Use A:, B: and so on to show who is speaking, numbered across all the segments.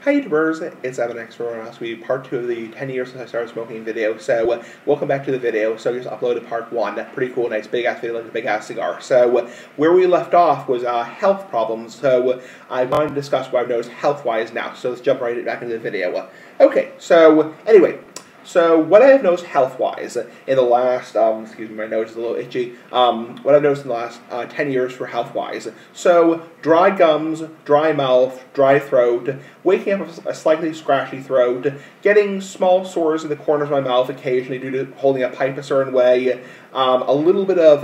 A: Hi YouTubers, it's Evan X for us. We part 2 of the 10 years since I started smoking video. So welcome back to the video. So I just uploaded part 1. Pretty cool, nice big ass video like a big ass cigar. So where we left off was health problems. So I wanted to discuss what I've noticed health wise now. So let's jump right back into the video. Okay, so anyway. So what I have noticed health-wise in the last, excuse me, my nose is a little itchy, what I've noticed in the last 10 years for health-wise. So dry gums, dry mouth, dry throat, waking up with a slightly scratchy throat, getting small sores in the corners of my mouth occasionally due to holding a pipe a certain way, a little bit of,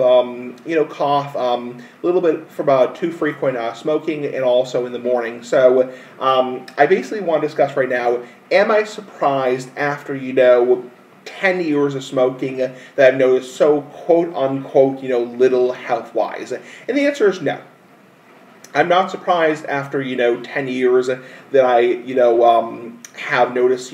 A: cough, a little bit from too frequent smoking, and also in the morning. So I basically want to discuss right now, am I surprised after, 10 years of smoking that I've noticed so quote-unquote, little health-wise? And the answer is no. I'm not surprised after, 10 years that I, have noticed,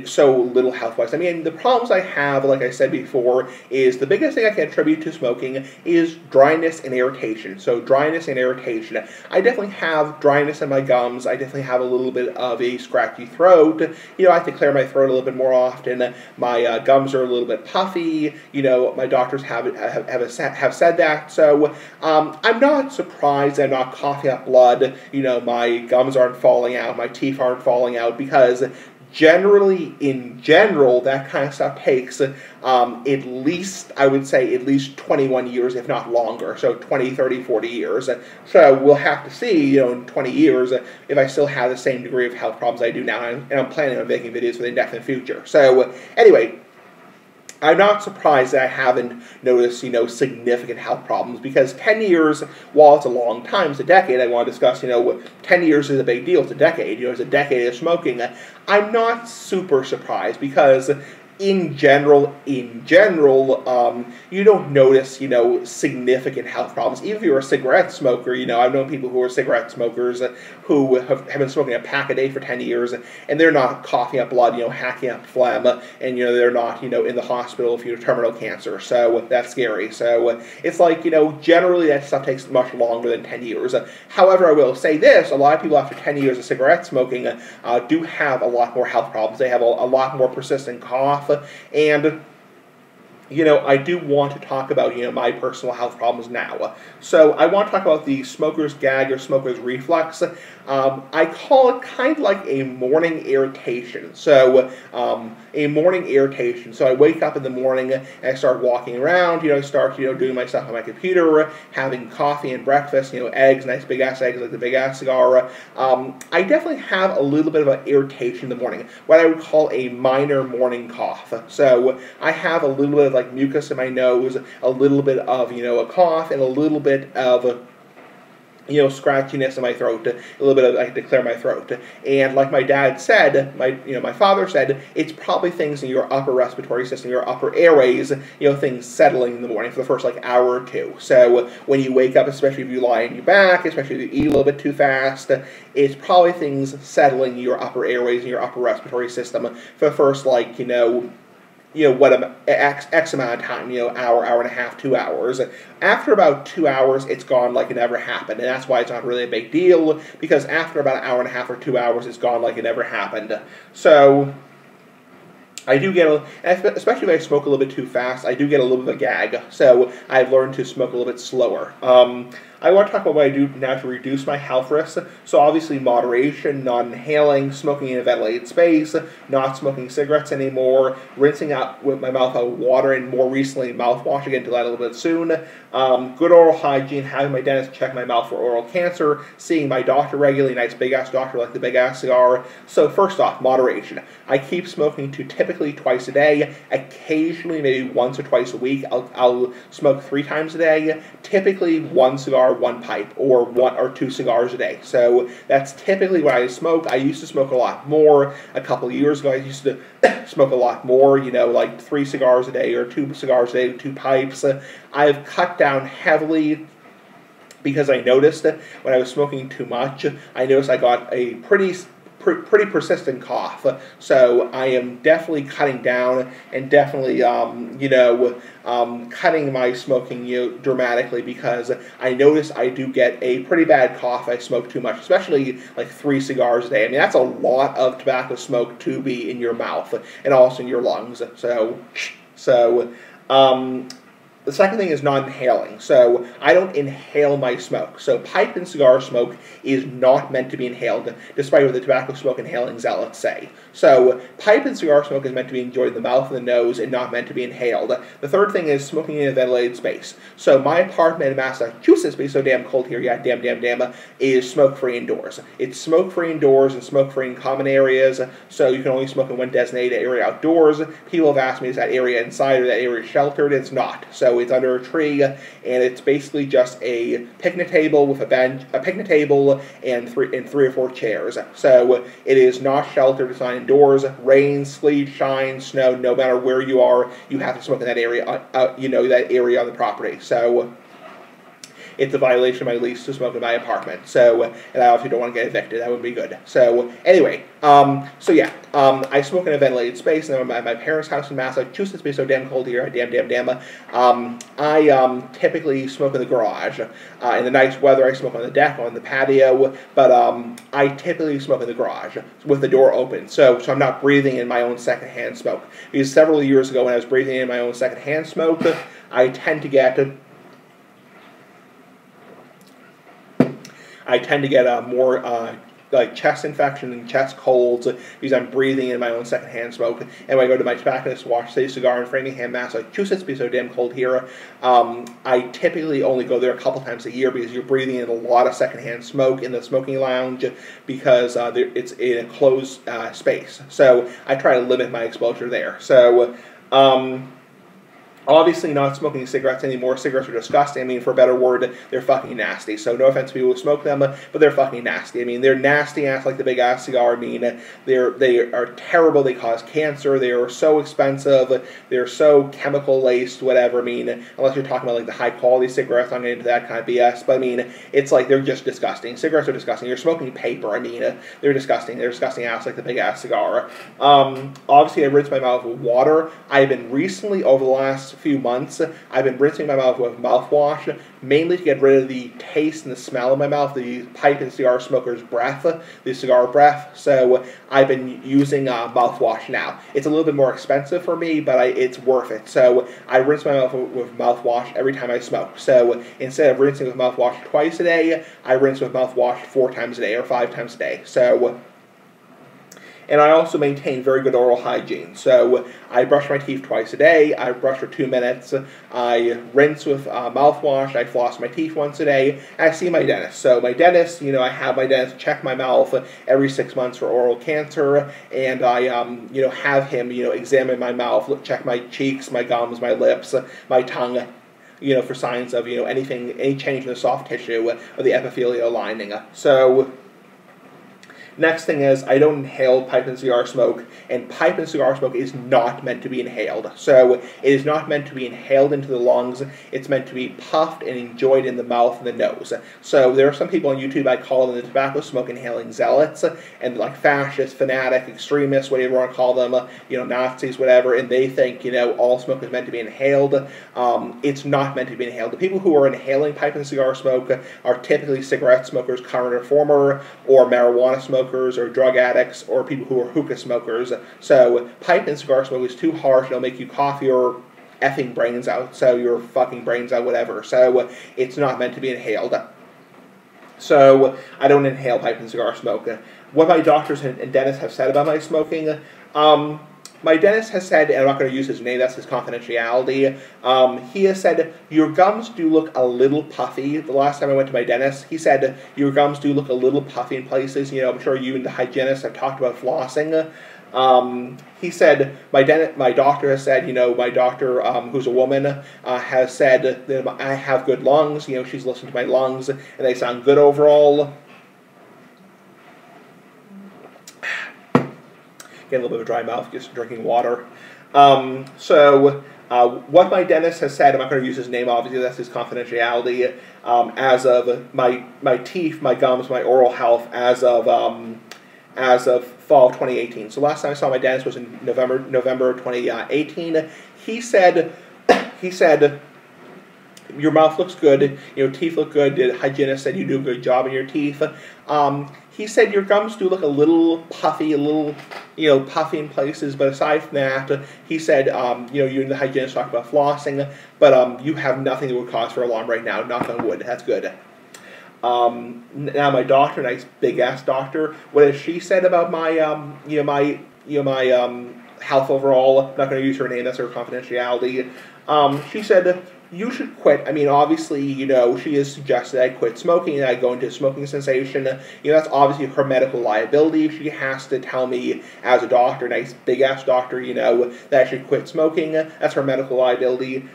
A: so little health-wise. I mean, the problems I have, like I said before, is the biggest thing I can attribute to smoking is dryness and irritation. So dryness and irritation. I definitely have dryness in my gums. I definitely have a little bit of a scratchy throat. I have to clear my throat a little bit more often. My gums are a little bit puffy. My doctors have said that. So I'm not surprised I'm not coughing up blood. My gums aren't falling out. My teeth aren't falling out, because in general, that kind of stuff takes at least, I would say, at least 21 years, if not longer. So 20, 30, 40 years. So we'll have to see, in 20 years, if I still have the same degree of health problems I do now. And I'm planning on making videos for the indefinite future. So anyway, I'm not surprised that I haven't noticed, significant health problems, because 10 years, while it's a long time, it's a decade. I want to discuss, 10 years is a big deal. It's a decade. It's a decade of smoking. I'm not super surprised, because in general, you don't notice, significant health problems. Even if you're a cigarette smoker, I've known people who are cigarette smokers who have been smoking a pack a day for 10 years, and they're not coughing up blood, hacking up phlegm, and, they're not, in the hospital if you have terminal cancer. So that's scary. So it's like, generally that stuff takes much longer than 10 years. However, I will say this, a lot of people after 10 years of cigarette smoking do have a lot more health problems. They have a lot more persistent cough, and I do want to talk about, my personal health problems now. So I want to talk about the smoker's gag or smoker's reflux. I call it kind of like a morning irritation. So a morning irritation. So I wake up in the morning and I start walking around, I start, doing my stuff on my computer, having coffee and breakfast, eggs, nice big ass eggs like the big ass cigar. I definitely have a little bit of an irritation in the morning, what I would call a minor morning cough. So I have a little bit of like mucus in my nose, a little bit of, a cough, and a little bit of scratchiness in my throat, a little bit of, I had to clear my throat. And like my dad said, my father said, it's probably things in your upper respiratory system, your upper airways, things settling in the morning for the first like hour or two. So when you wake up, especially if you lie on your back, especially if you eat a little bit too fast, it's probably things settling in your upper airways and your upper respiratory system for the first like, X amount of time, hour, hour and a half, 2 hours. After about 2 hours, it's gone like it never happened. And that's why it's not really a big deal, because after about an hour and a half or 2 hours, it's gone like it never happened. So I do get, especially if I smoke a little bit too fast, I do get a little bit of a gag. So I've learned to smoke a little bit slower. I want to talk about what I do now to reduce my health risks. So obviously moderation, not inhaling, smoking in a ventilated space, not smoking cigarettes anymore, rinsing out with my mouth out with water, and more recently mouthwash, again to that a little bit soon. Good oral hygiene, having my dentist check my mouth for oral cancer, seeing my doctor regularly, nice big ass doctor like the big ass cigar. So first off, moderation. I keep smoking to typically twice a day, occasionally maybe once or twice a week. I'll smoke 3 times a day, typically 1 cigar, 1 pipe, or 1 or 2 cigars a day. So that's typically what I smoke. I used to smoke a lot more. A couple of years ago, I used to smoke a lot more, like 3 cigars a day or 2 cigars a day, 2 pipes. I've cut down heavily because I noticed that when I was smoking too much, I noticed I got a pretty pretty persistent cough. So I am definitely cutting down and definitely, cutting my smoking dramatically, because I notice I do get a pretty bad cough if I smoke too much, especially like 3 cigars a day. I mean, that's a lot of tobacco smoke to be in your mouth and also in your lungs. The second thing is not inhaling. So I don't inhale my smoke. So pipe and cigar smoke is not meant to be inhaled, despite what the tobacco smoke inhaling zealots say. So pipe and cigar smoke is meant to be enjoyed in the mouth and the nose and not meant to be inhaled. The third thing is smoking in a ventilated space. So my apartment in Massachusetts, because it's so damn cold here, yeah, damn, is smoke-free indoors. It's smoke-free indoors and smoke-free in common areas, so you can only smoke in one designated area outdoors. People have asked me, is that area inside or that area sheltered? It's not. So it's under a tree, and it's basically just a picnic table with a picnic table and three or four chairs. So it is not sheltered. It's not indoors. Rain, sleet, shine, snow, no matter where you are, you have to smoke in that area. That area on the property. So it's a violation of my lease to smoke in my apartment. So, and I obviously don't want to get evicted. That would be good. So, anyway, I smoke in a ventilated space, and I'm at my parents' house in Massachusetts, because it's so damn cold here. I typically smoke in the garage. In the nice weather, I smoke on the deck, on the patio, but I typically smoke in the garage with the door open, so I'm not breathing in my own secondhand smoke. Because several years ago, when I was breathing in my own secondhand smoke, I tend to get more like chest infection and chest colds, because I'm breathing in my own secondhand smoke. And when I go to my tobacconist Wash City Cigar in Framingham, Massachusetts, because it's so damn cold here, I typically only go there a couple times a year, because you're breathing in a lot of secondhand smoke in the smoking lounge, because it's in a closed space. So I try to limit my exposure there. So obviously not smoking cigarettes anymore. Cigarettes are disgusting. I mean, for a better word, they're fucking nasty. So no offense to people who smoke them, but they're fucking nasty. I mean, they're nasty ass like the big ass cigar. I mean, they are terrible. They cause cancer. They are so expensive. They're so chemical laced, whatever. I mean, unless you're talking about like the high quality cigarettes, I'm getting into that kind of BS. But I mean, it's like they're just disgusting. Cigarettes are disgusting. You're smoking paper. I mean, they're disgusting. They're disgusting ass like the big ass cigar. Obviously, I rinse my mouth with water. I've been recently, over the last few months, I've been rinsing my mouth with mouthwash, mainly to get rid of the taste and the smell in my mouth, the pipe and cigar smoker's breath, the cigar breath. So I've been using mouthwash now. It's a little bit more expensive for me, but it's worth it. So I rinse my mouth with mouthwash every time I smoke. So instead of rinsing with mouthwash twice a day, I rinse with mouthwash 4 times a day or 5 times a day. So, and I also maintain very good oral hygiene. So I brush my teeth twice a day. I brush for 2 minutes. I rinse with mouthwash. I floss my teeth once a day. And I see my dentist. So my dentist, I have my dentist check my mouth every 6 months for oral cancer, and I, have him, examine my mouth, check my cheeks, my gums, my lips, my tongue, for signs of, any change in the soft tissue of the epithelial lining. So next thing is, I don't inhale pipe and cigar smoke, and pipe and cigar smoke is not meant to be inhaled. So it is not meant to be inhaled into the lungs. It's meant to be puffed and enjoyed in the mouth and the nose. So there are some people on YouTube, I call them the tobacco smoke inhaling zealots, and like fascists, fanatic, extremists, whatever you want to call them, Nazis, whatever, and they think, all smoke is meant to be inhaled. It's not meant to be inhaled. The people who are inhaling pipe and cigar smoke are typically cigarette smokers, current or former, or marijuana smokers, or drug addicts, or people who are hookah smokers. So pipe and cigar smoke is too harsh. It'll make you cough your effing brains out, so your fucking brains out, whatever. So it's not meant to be inhaled. So I don't inhale pipe and cigar smoke. What my doctors and dentists have said about my smoking, my dentist has said, and I'm not going to use his name, that's his confidentiality, he has said, your gums do look a little puffy. The last time I went to my dentist, he said, your gums do look a little puffy in places. I'm sure you and the hygienist have talked about flossing. He said, my doctor has said, my doctor, who's a woman, has said that I have good lungs. She's listened to my lungs, and they sound good overall. Get a little bit of a dry mouth, just drinking water. What my dentist has said, I'm not going to use his name, obviously, that's his confidentiality, as of my teeth, my gums, my oral health, as of as of fall of 2018. So last time I saw my dentist was in November 2018. He said, your mouth looks good, teeth look good. The hygienist said you do a good job in your teeth. He said your gums do look a little puffy, puffy in places, but aside from that, he said, you and the hygienist talked about flossing, but you have nothing that would cause for alarm right now. Knock on wood. That's good. Now my doctor, nice big ass doctor, what has she said about my health overall? I'm not going to use her name. That's her confidentiality. She said, you should quit. I mean, obviously, she has suggested I quit smoking and I go into smoking cessation. That's obviously her medical liability. She has to tell me as a doctor, nice big ass doctor, that I should quit smoking. That's her medical liability.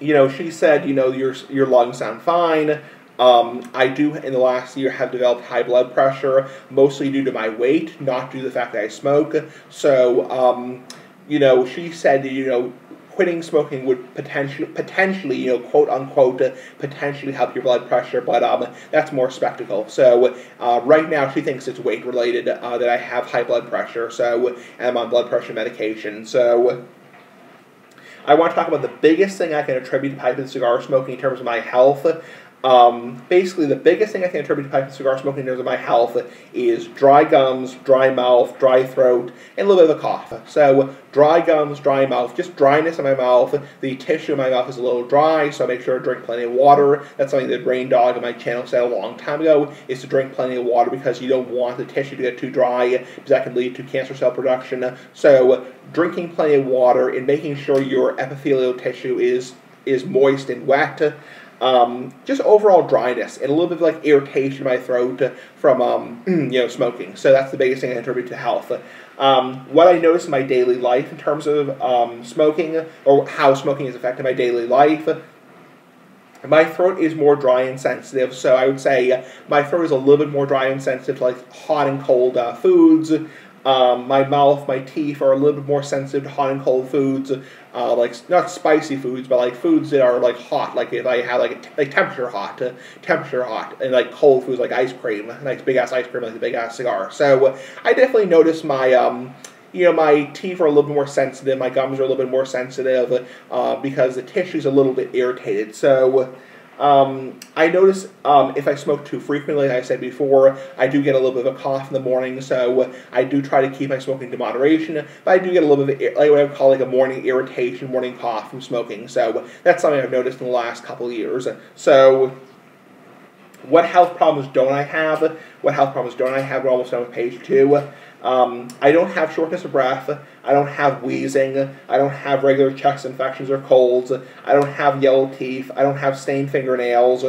A: She said, your lungs sound fine. I do, in the last year, have developed high blood pressure, mostly due to my weight, not due to the fact that I smoke. So, she said, quitting smoking would potentially, quote unquote, potentially help your blood pressure, but that's more spectacle. So right now she thinks it's weight related, that I have high blood pressure, so I'm on blood pressure medication. So I want to talk about the biggest thing I can attribute to pipe and cigar smoking in terms of my health. Basically, the biggest thing I can attribute to pipe and cigar smoking in terms of my health is dry gums, dry mouth, dry throat, and a little bit of a cough. So, dry gums, dry mouth, just dryness in my mouth. The tissue in my mouth is a little dry, so I make sure to drink plenty of water. That's something that Brain Dog on my channel said a long time ago, is to drink plenty of water because you don't want the tissue to get too dry, because that can lead to cancer cell production. So, drinking plenty of water and making sure your epithelial tissue is moist and wet. Just overall dryness and a little bit of like irritation in my throat from smoking. So that's the biggest thing I attribute to health. What I notice in my daily life in terms of smoking, or how smoking has affected my daily life, my throat is more dry and sensitive. So I would say my throat is a little bit more dry and sensitive to like hot and cold foods. My mouth, my teeth are a little bit more sensitive to hot and cold foods, like not spicy foods, but like foods that are like hot, like if I have like temperature hot, and like cold foods like ice cream, like big ass ice cream, like a big ass cigar. So I definitely notice my my teeth are a little bit more sensitive, my gums are a little bit more sensitive because the tissue's a little bit irritated. So I notice if I smoke too frequently, like I said before, I do get a little bit of a cough in the morning, so I do try to keep my smoking to moderation, but I do get a little bit of like what I would call like a morning irritation, morning cough from smoking, so that's something I've noticed in the last couple of years. So what health problems don't I have? We're almost done with page 2. I don't have shortness of breath, I don't have wheezing, I don't have regular chest infections or colds, I don't have yellow teeth, I don't have stained fingernails,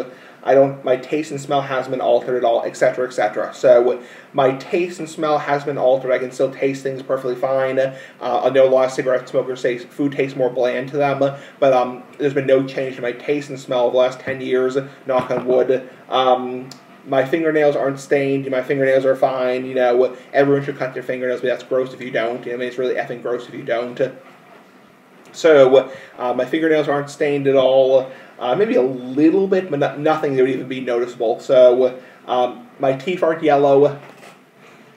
A: my taste and smell hasn't been altered at all, etc., etc. So my taste and smell has been altered. I can still taste things perfectly fine. I know a lot of cigarette smokers say food tastes more bland to them, but there's been no change in my taste and smell over the last 10 years, knock on wood. My fingernails aren't stained, my fingernails are fine, everyone should cut their fingernails, but that's gross if you don't. It's really effing gross if you don't. So, my fingernails aren't stained at all, maybe a little bit, but nothing that would even be noticeable. So, my teeth aren't yellow,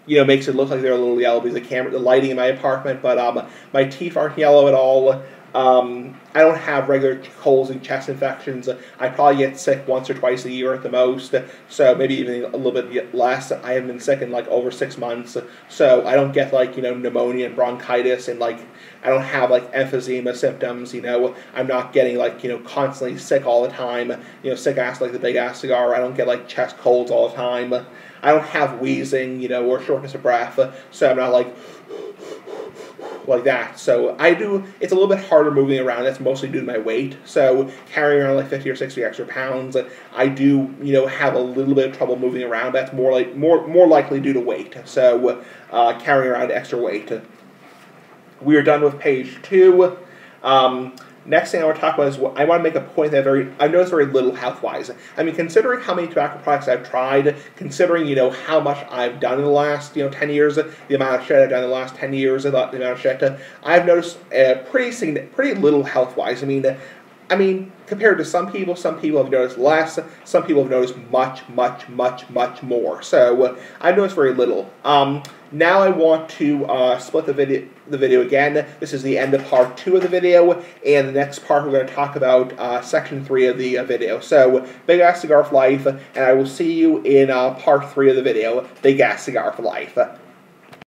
A: makes it look like they're a little yellow because the lighting in my apartment, but my teeth aren't yellow at all. I don't have regular colds and chest infections. I probably get sick once or twice a year at the most, so maybe even a little bit less. I haven't been sick in like over 6 months, so I don't get like, pneumonia and bronchitis, and like I don't have like emphysema symptoms, I'm not getting like, constantly sick all the time, sick ass like the big ass cigar. I don't get like chest colds all the time. I don't have wheezing, or shortness of breath, so I'm not like that. So it's a little bit harder moving around. That's mostly due to my weight. So carrying around like 50 or 60 extra pounds, I do, have a little bit of trouble moving around. That's more likely due to weight. So carrying around extra weight. We are done with page 2. Next thing I want to talk about is I want to make a point that I've noticed very little health-wise. I mean, considering how many tobacco products I've tried, considering, how much I've done in the last, 10 years, the amount of shit I've done in the last 10 years, the amount of shit, I've noticed pretty little health-wise. I mean, I mean, compared to some people have noticed less, some people have noticed much more. So I've noticed very little. Now I want to split the video again. This is the end of part 2 of the video, and the next part we're going to talk about section 3 of the video. So, Big Ass Cigar for Life, and I will see you in part 3 of the video, Big Ass Cigar for Life.